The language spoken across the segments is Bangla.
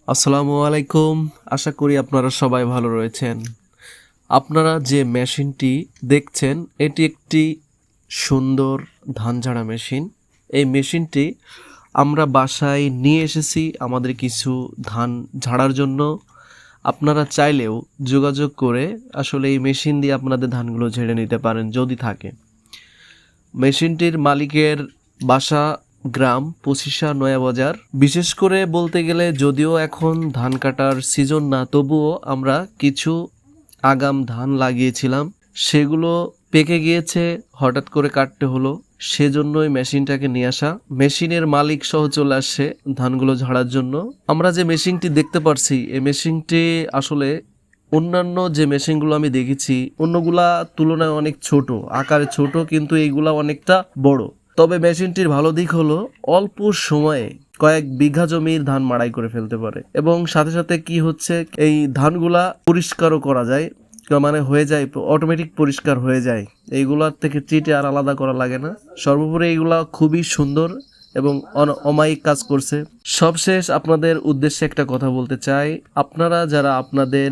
আসসালামু আলাইকুম। আশা করি আপনারা সবাই ভালো রয়েছেন। আপনারা যে মেশিনটি দেখছেন এটি একটি সুন্দর ধান ঝাড়া মেশিন। এই মেশিনটি আমরা বাসায় নিয়ে এসেছি আমাদের কিছু ধান ঝাড়ার জন্য। আপনারা চাইলেও যোগাযোগ করে আসলে এই মেশিন দিয়ে আপনাদের ধানগুলো ঝেড়ে নিতে পারেন যদি থাকে। মেশিনটির মালিকের বাসা গ্রাম পছিশা নয়াবাজার। বিশেষ করে বলতে গেলে যদিও এখন ধান কাটার সিজন না, তবুও আমরা কিছু আগাম ধান লাগিয়েছিলাম, সেগুলো পেকে গিয়েছে, হঠাৎ করে কাটতে হলো, সেজন্যই মেশিনটাকে নিয়ে আসা। মেশিনের মালিক সহ চলে আসছে ধানগুলো ঝাড়ার জন্য। আমরা যে মেশিনটি দেখতে পারছি এই মেশিনটি আসলে অন্যান্য যে মেশিনগুলো আমি দেখেছি অন্যগুলা তুলনায় অনেক ছোট, আকারে ছোট, কিন্তু এইগুলা অনেকটা বড়। তবে মেশিনটির ভালো দিক হলো অল্প সময়ে কয়েক বিঘা জমির ধান মাড়াই করে ফেলতে পারে, এবং সাথে সাথে কি হচ্ছে এই ধানগুলা পরিষ্কারও করা যায়, মানে হয়ে যায় অটোমেটিক পরিষ্কার হয়ে যায়, এইগুলার থেকে চিটে আর আলাদা করা লাগে না। সর্বোপরি এইগুলা খুবই সুন্দর এবং অমায়িক কাজ করছে। সবশেষ আপনাদের উদ্দেশ্যে একটা কথা বলতে চাই, আপনারা যারা আপনাদের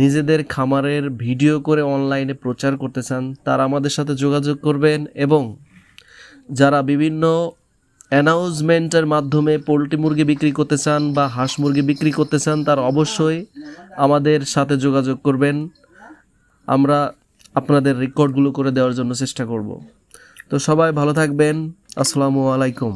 নিজেদের খামারের ভিডিও করে অনলাইনে প্রচার করতে চান তারা আমাদের সাথে যোগাযোগ করবেন, এবং যারা বিভিন্ন অ্যানাউন্সমেন্টের মাধ্যমে পোলট্রি মুরগি বিক্রি করতে চান বা হাঁস মুরগি বিক্রি করতে চান তারা অবশ্যই আমাদের সাথে যোগাযোগ করবেন। আমরা আপনাদের রেকর্ডগুলো করে দেওয়ার জন্য চেষ্টা করব। তো সবাই ভালো থাকবেন। আসসালামু আলাইকুম।